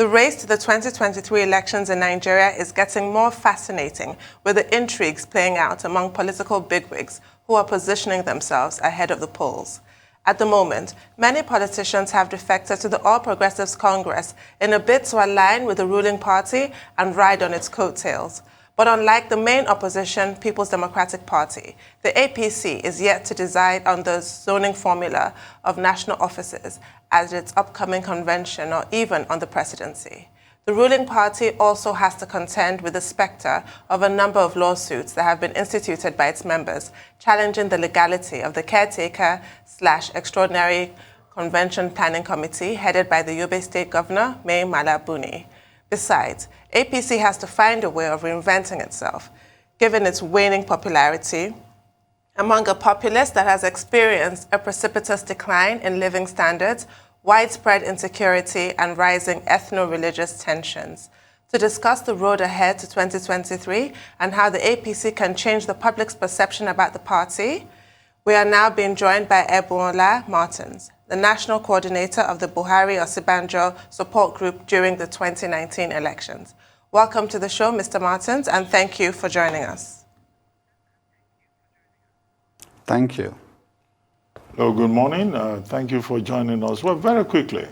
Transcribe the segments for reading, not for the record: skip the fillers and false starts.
The race to the 2023 elections in Nigeria is getting more fascinating, with the intrigues playing out among political bigwigs who are positioning themselves ahead of the polls. At the moment, many politicians have defected to the All Progressives Congress in a bid to align with the ruling party and ride on its coattails. But unlike the main opposition, People's Democratic Party, the APC is yet to decide on the zoning formula of national offices at its upcoming convention or even on the presidency. The ruling party also has to contend with the spectre of a number of lawsuits that have been instituted by its members, challenging the legality of the Caretaker/Extraordinary Convention Planning Committee headed by the Yobe State Governor, Mai Mala Buni. Besides, APC has to find a way of reinventing itself, given its waning popularity among a populace that has experienced a precipitous decline in living standards, widespread insecurity, and rising ethno-religious tensions. To discuss the road ahead to 2023 and how the APC can change the public's perception about the party, we are now being joined by Ebunola Martins, the national coordinator of the Buhari Osibanjo support group during the 2019 elections. Welcome to the show, Mr. Martins, and thank you for joining us. Thank you. Hello, good morning. Thank you for joining us. Well, very quickly,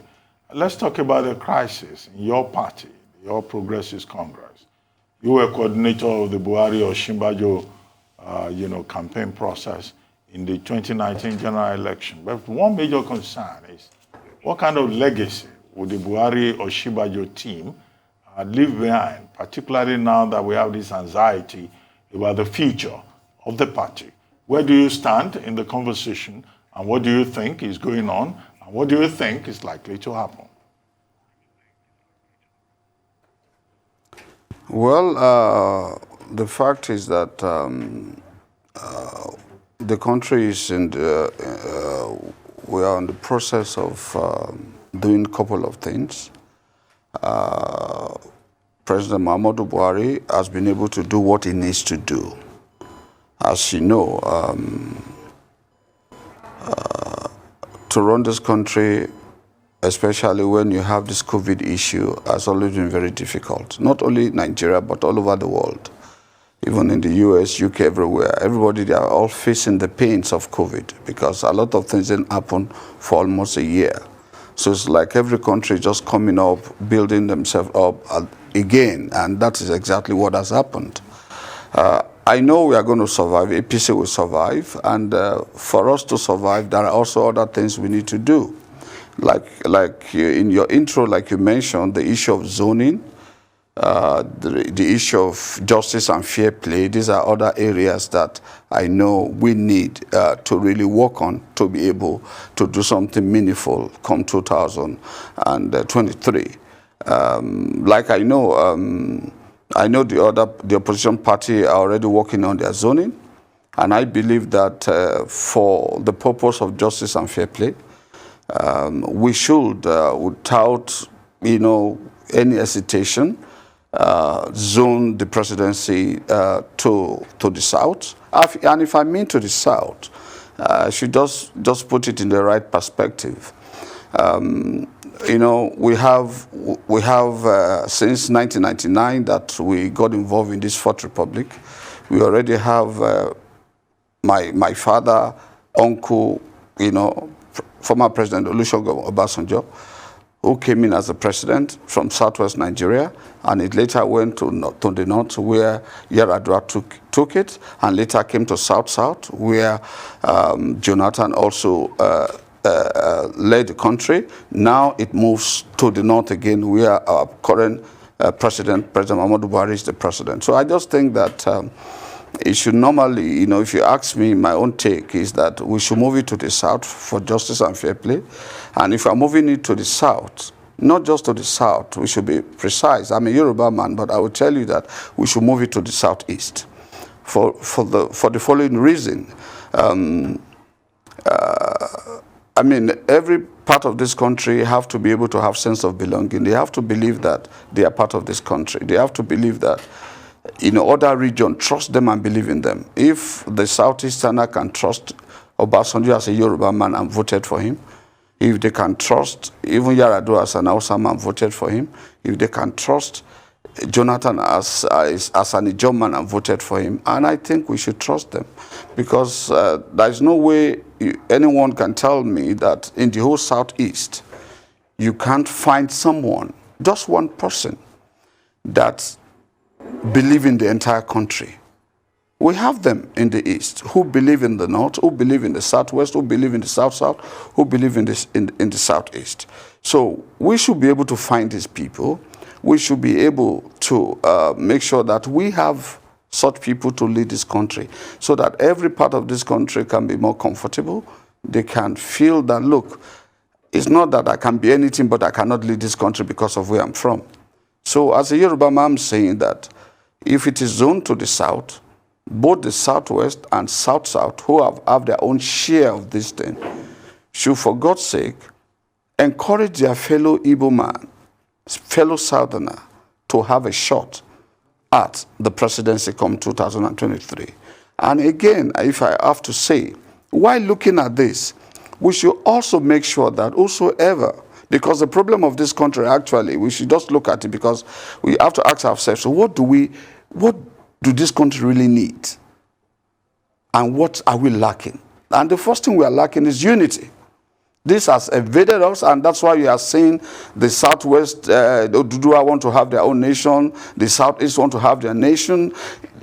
let's talk about the crisis in your party, the All Progressives Congress. You were coordinator of the Buhari Osibanjo, campaign process in the 2019 general election. But one major concern is what kind of legacy would the Buhari Osibanjo team leave behind, particularly now that we have this anxiety about the future of the party. Where do you stand in the conversation, and what do you think is going on, and what do you think is likely to happen? Well, the fact is that the country is we are in the process of doing a couple of things. President Muhammadu Buhari has been able to do what he needs to do. As you know, to run this country, especially when you have this COVID issue, has always been very difficult. Not only Nigeria, but all over the world. Even in the US, UK, everywhere. Everybody, they are all facing the pains of COVID because a lot of things didn't happen for almost a year. So it's like every country just coming up, building themselves up again, and that is exactly what has happened. I know we are going to survive, APC will survive, and for us to survive, there are also other things we need to do. Like in your intro, like you mentioned, the issue of zoning, the issue of justice and fair play, these are other areas that I know we need to really work on to be able to do something meaningful come 2023. Like I know the opposition party are already working on their zoning, and I believe that for the purpose of justice and fair play, we should, without any hesitation, zone the presidency to the south. And if I mean to the south, I should just put it in the right perspective. We have since 1999 that we got involved in this Fourth Republic. We already have my father, uncle, former President Olusegun Obasanjo, who came in as a president from southwest Nigeria, and it later went to the north where Yar'Adua took it, and later came to south where Jonathan also led the country. Now it moves to the north again, where our current President Muhammadu Buhari is the president. So I just think that it should normally, if you ask me, my own take is that we should move it to the south for justice and fair play. And if we're moving it to the south, not just to the south, we should be precise. I'm a Yoruba man, but I will tell you that we should move it to the southeast for the following reason. Every part of this country have to be able to have sense of belonging. They have to believe that they are part of this country. They have to believe that other region trust them and believe in them. If the Southeasterner can trust Obasanjo as a Yoruba man and voted for him, if they can trust, even Yar'Adua as an Hausa man voted for him, if they can trust Jonathan as an Ijaw man and voted for him, and I think we should trust them, because there's no way anyone can tell me that in the whole Southeast, you can't find someone, just one person, that believe in the entire country. We have them in the East who believe in the North, who believe in the Southwest, who believe in the South-South, who believe in the Southeast. So we should be able to find these people. We should be able to make sure that we have such people to lead this country, so that every part of this country can be more comfortable. They can feel that, look, it's not that I can be anything, but I cannot lead this country because of where I'm from. So as a Yoruba man, I'm saying that if it is zoned to the South, both the Southwest and South-South, who have their own share of this thing, should, for God's sake, encourage their fellow Igbo man, fellow Southerner, to have a shot at the presidency come 2023. And again, if I have to say, while looking at this, we should also make sure that whosoever, because the problem of this country, actually, we should just look at it, because we have to ask ourselves, so what do this country really need? And what are we lacking? And the first thing we are lacking is unity. This has evaded us, and that's why you are seeing the Southwest, Oduduwa want to have their own nation, the Southeast want to have their nation,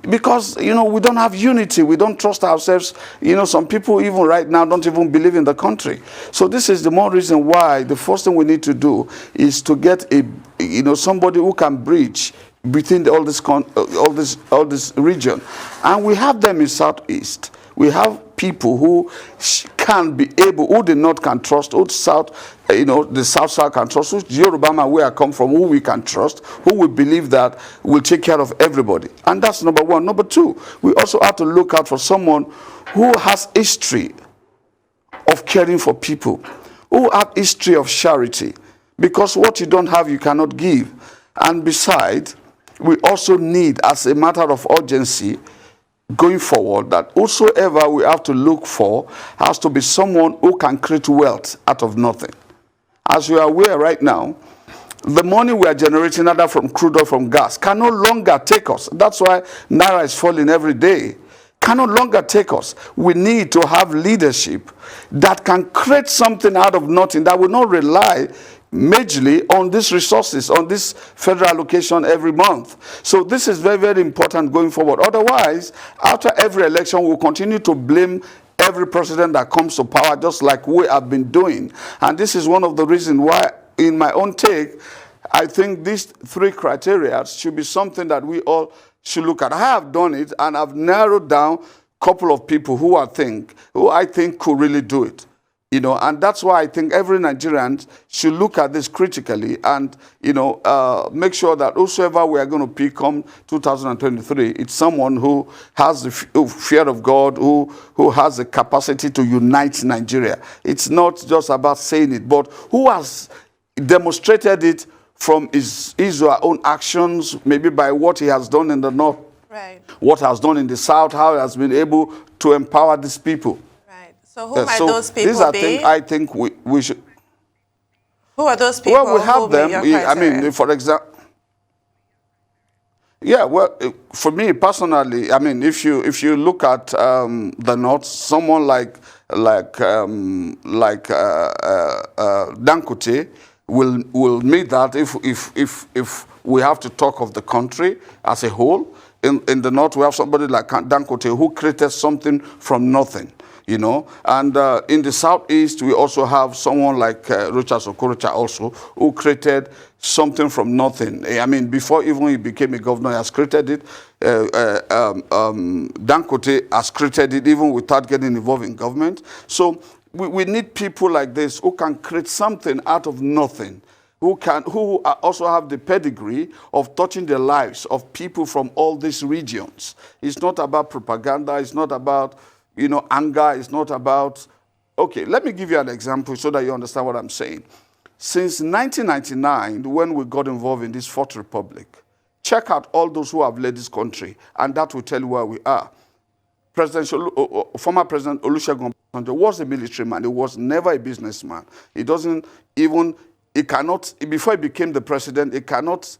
because, we don't have unity. We don't trust ourselves. Some people even right now don't even believe in the country. So this is the more reason why the first thing we need to do is to get somebody who can bridge between all this region. And we have them in Southeast. We have people who can be able, who the North can trust, who the South, the South can trust, who Yoruba man where I come from, who we can trust, who we believe that will take care of everybody. And that's number one. Number two, we also have to look out for someone who has history of caring for people, who have history of charity, because what you don't have, you cannot give. And besides, we also need, as a matter of urgency, going forward, that whosoever we have to look for has to be someone who can create wealth out of nothing. As you are aware right now, the money we are generating, either from crude oil, from gas, can no longer take us. That's why Naira is falling every day. Can no longer take us. We need to have leadership that can create something out of nothing, that will not rely majorly on these resources, on this federal allocation every month. So this is very, very important going forward. Otherwise, after every election, we'll continue to blame every president that comes to power, just like we have been doing. And this is one of the reasons why, in my own take, I think these three criteria should be something that we all should look at. I have done it, and I've narrowed down a couple of people who I think could really do it. And that's why I think every Nigerian should look at this critically and, make sure that whosoever we are going to pick come 2023, it's someone who has the fear of God, who has the capacity to unite Nigeria. It's not just about saying it, but who has demonstrated it from his or her own actions, maybe by what he has done in the North, right, what he has done in the South, how he has been able to empower these people. So who might those people these are be? Things I think we should. Who are those people? Well, we have them. For example, for me personally, if you look at the North, someone like Dangote will meet that if we have to talk of the country as a whole. In the North, we have somebody like Dangote who created something from nothing. And in the Southeast, we also have someone like Rochas Okorocha also, who created something from nothing. Before even he became a governor, he has created it. Dangote has created it even without getting involved in government. So we need people like this who can create something out of nothing, who also have the pedigree of touching the lives of people from all these regions. It's not about propaganda. It's not about anger. Is not about, okay, let me give you an example so that you understand what I'm saying. Since 1999, when we got involved in this Fourth Republic, check out all those who have led this country, and that will tell you where we are. former President Olusegun Obasanjo was a military man. He was never a businessman. He cannot, before he became the president, he cannot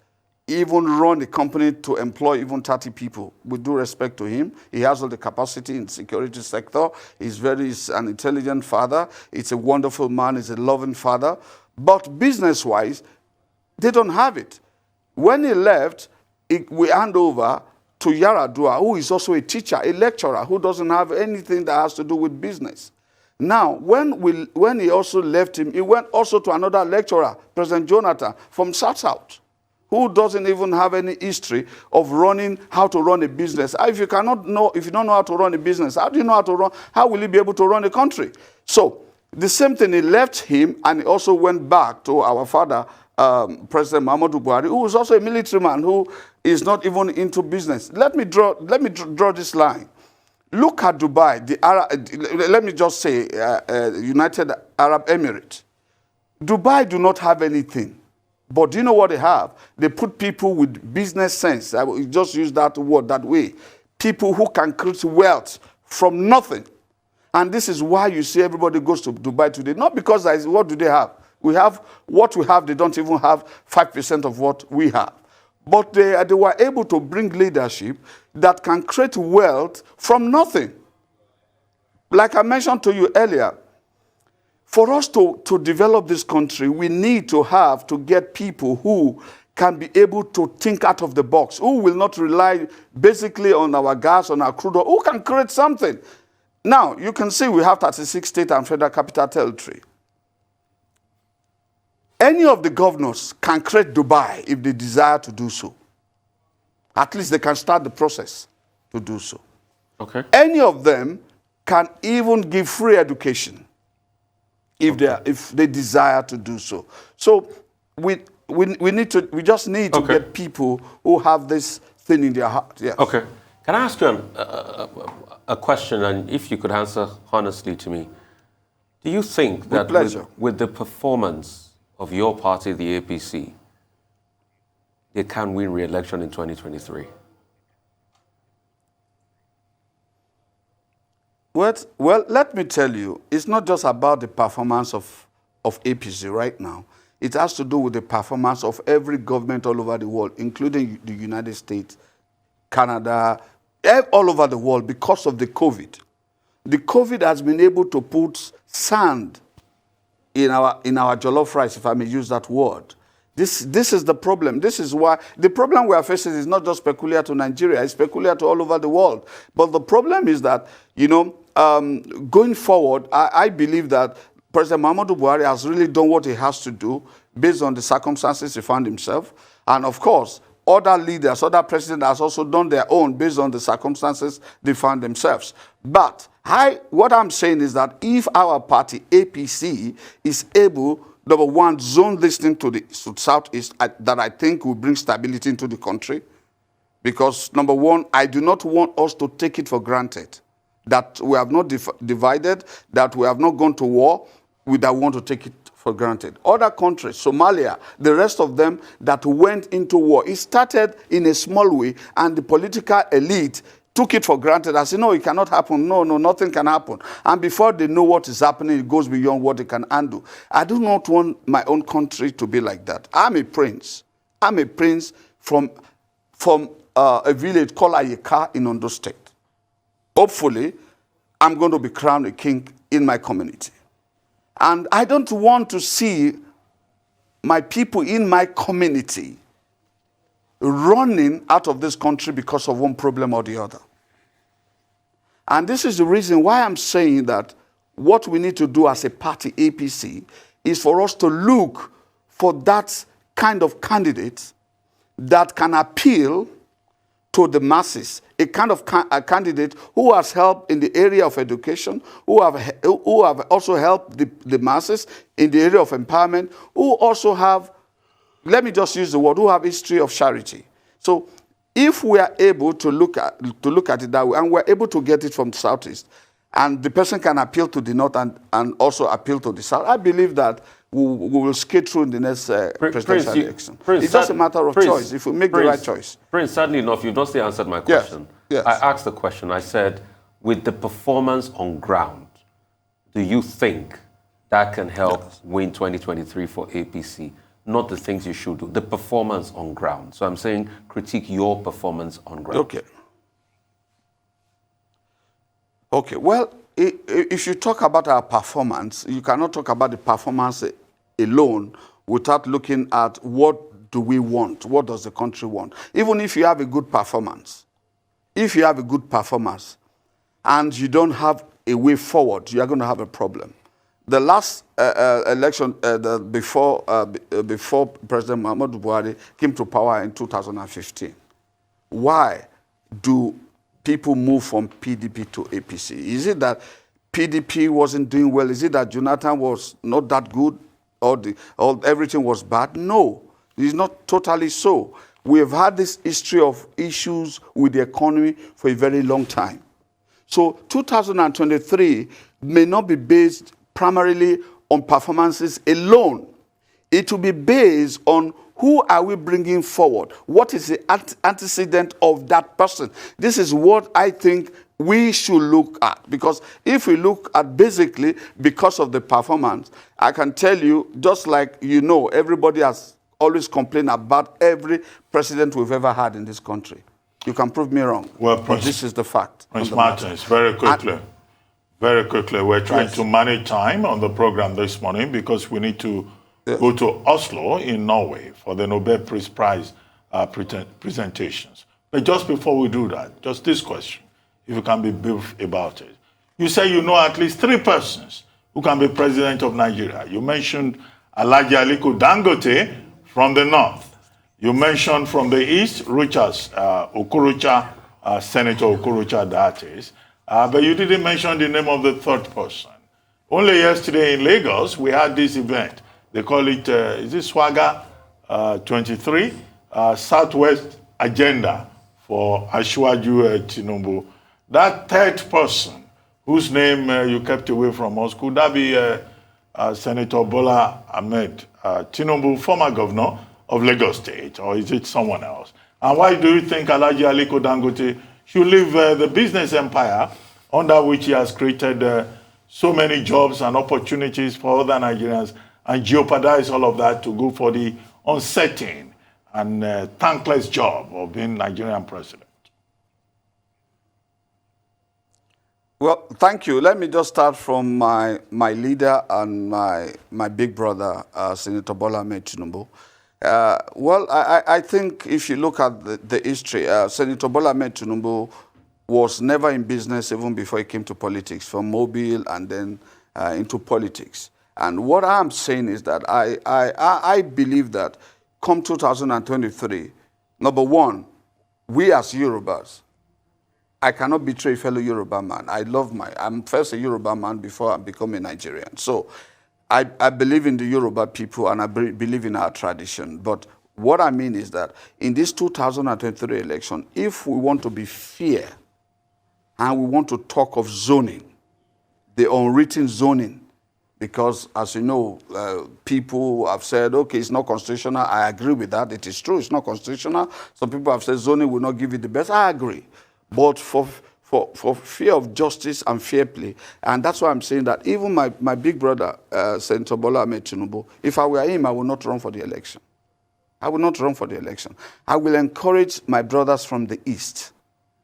even run a company to employ even 30 people. With due respect to him, he has all the capacity in the security sector. He's an intelligent father. He's a wonderful man. He's a loving father. But business-wise, they don't have it. When he left, we hand over to Yaradua, who is also a teacher, a lecturer, who doesn't have anything that has to do with business. Now, when he also left him, he went also to another lecturer, President Jonathan, from South, who doesn't even have any history of how to run a business. If you don't know how to run a business, how do you know how will you be able to run a country? So, the same thing, he left him, and he also went back to our father, President Muhammadu Buhari, who is also a military man, who is not even into business. Let me draw this line. Look at Dubai, let me just say, United Arab Emirates. Dubai do not have anything. But do you know what they have? They put people with business sense. I will just use that word that way. People who can create wealth from nothing. And this is why you see everybody goes to Dubai today. Not because what do they have? We have what we have. They don't even have 5% of what we have. But they were able to bring leadership that can create wealth from nothing. Like I mentioned to you earlier, for us to develop this country, we need to get people who can be able to think out of the box, who will not rely basically on our gas, on our crude oil, who can create something. Now, you can see we have 36 state and federal capital territory. Any of the governors can create Dubai if they desire to do so. At least they can start the process to do so. Okay. Any of them can even give free education if they desire to do so. So we just need to get people who have this thing in their heart. Yes. Okay. Can I ask you a question, and if you could answer honestly to me? Do you think that with the performance of your party, the APC, they can win re-election in 2023? Well, let me tell you, it's not just about the performance of APC right now. It has to do with the performance of every government all over the world, including the United States, Canada, all over the world because of the COVID. The COVID has been able to put sand in our jollof rice, if I may use that word. This is the problem. This is why the problem we are facing is not just peculiar to Nigeria, it's peculiar to all over the world. But the problem is that, going forward, I believe that President Muhammadu Buhari has really done what he has to do based on the circumstances he found himself. And of course, other leaders, other presidents have also done their own based on the circumstances they found themselves. But what I'm saying is that if our party, APC, is able, number one, zone this thing to the southeast, that I think will bring stability into the country. Because, number one, I do not want us to take it for granted that we have not divided, that we have not gone to war, we don't want to take it for granted. Other countries, Somalia, the rest of them that went into war, it started in a small way, and the political elite took it for granted. I said, no, it cannot happen. No, nothing can happen. And before they know what is happening, it goes beyond what they can undo. I do not want my own country to be like that. I'm a prince. I'm a prince from a village called Ayeka in Ondo State. Hopefully, I'm going to be crowned a king in my community. And I don't want to see my people in my community running out of this country because of one problem or the other. And this is the reason why I'm saying that what we need to do as a party, APC, is for us to look for that kind of candidate that can appeal to the masses, a kind of a candidate who has helped in the area of education, who have also helped the masses in the area of empowerment, who also have, let me just use the word, who have history of charity. So if we are able to look at it that way, and we're able to get it from the southeast, and the person can appeal to the north and also appeal to the south, I believe that we will skate through in the next presidential election. It's just a matter of choice, if we make the right choice. Prince, sadly enough, you've not still answered my question. Yes. I asked the question. I said, with the performance on ground, do you think that can help win 2023 for APC? Not the things you should do, the performance on ground. So I'm saying critique your performance on ground. Okay. Okay, well, if you talk about our performance, you cannot talk about the performance alone without looking at what do we want, what does the country want. Even if you have a good performance, and you don't have a way forward, you are going to have a problem. The last election before President Muhammadu Buhari came to power in 2015, why do people move from PDP to APC? Is it that PDP wasn't doing well? Is it that Jonathan was not that good, or everything was bad? No, it's not totally so. We have had this history of issues with the economy for a very long time. So 2023 may not be based primarily on performances alone. It will be based on who are we bringing forward? What is the antecedent of that person? This is what I think we should look at. Because if we look at basically because of the performance, I can tell you, just like everybody has always complained about every president we've ever had in this country. You can prove me wrong, but this is the fact. Prince Martins, very quickly, we're trying to manage time on the program this morning because we need to go to Oslo in Norway for the Nobel Peace Prize presentations. But just before we do that, just this question, if you can be brief about it. You say you know at least 3 persons who can be president of Nigeria. You mentioned Alhaji Aliko Dangote from the north. You mentioned from the east, Rochas Okorocha, Senator Okorocha, that is. But you didn't mention the name of the 3rd person. Only yesterday in Lagos, we had this event. They call it, is it Swagger 23? Southwest Agenda for Asiwaju Tinubu. That 3rd person, whose name you kept away from us, could that be Senator Bola Ahmed Tinubu, former governor of Lagos State, or is it someone else? And why do you think Alhaji Aliko Dangote should leave the business empire under which he has created so many jobs and opportunities for other Nigerians and jeopardize all of that to go for the uncertain and thankless job of being Nigerian president? Well, thank you. Let me just start from my leader and my big brother, Senator Bola Ahmed Tinubu. Well, I think if you look at the history, Senator Bola Ahmed Tinubu was never in business even before he came to politics, from Mobile and then into politics. And what I'm saying is that I believe that come 2023, number one, we as Yorubas, I cannot betray a fellow Yoruba man. I'm first a Yoruba man before I become a Nigerian. So I believe in the Yoruba people and I believe in our tradition. But what I mean is that in this 2023 election, if we want to be fair and we want to talk of zoning, the unwritten zoning, because as you know, people have said, okay, it's not constitutional. I agree with that. It is true, it's not constitutional. Some people have said zoning will not give you the best. I agree. But for fear of justice and fair play, and that's why I'm saying that even my big brother, Senator Bola Ahmed Tinubu, if I were him, I would not run for the election. I will not run for the election. I will encourage my brothers from the East.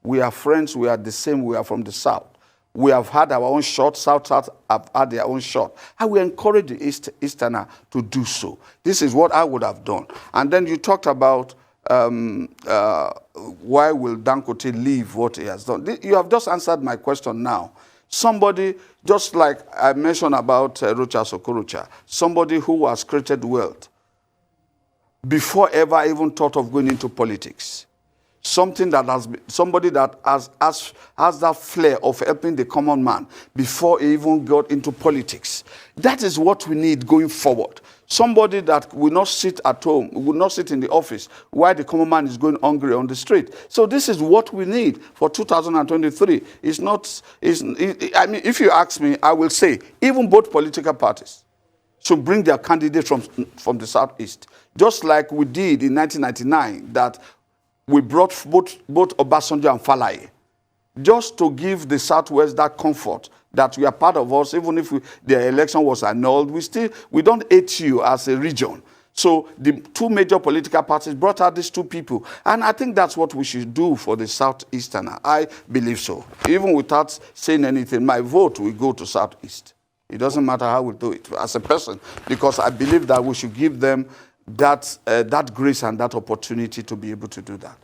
We are friends, we are the same, we are from the South. We have had our own shot, South have had their own shot. I will encourage the Easterner to do so. This is what I would have done. And then you talked about why will Dangote leave what he has done? You have just answered my question now. Somebody, just like I mentioned about Rochas Okorocha, somebody who has created wealth before ever even thought of going into politics. Somebody that has that flair of helping the common man before he even got into politics. That is what we need going forward. Somebody that will not sit at home, will not sit in the office while the common man is going hungry on the street. So this is what we need for 2023. I mean, if you ask me, I will say even both political parties should bring their candidates from the Southeast. Just like we did in 1999, that we brought both Obasanjo and Falaye. just to give the Southwest that comfort that we are part of us, even if the election was annulled, we don't hate you as a region. So the two major political parties brought out these two people. And I think that's what we should do for the Southeasterner. I believe so. Even without saying anything, my vote will go to Southeast. It doesn't matter how we do it as a person, because I believe that we should give them that grace and that opportunity to be able to do that.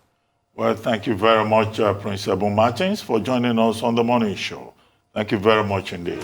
Well, thank you very much, Prince Ebu Martins, for joining us on the morning show. Thank you very much indeed.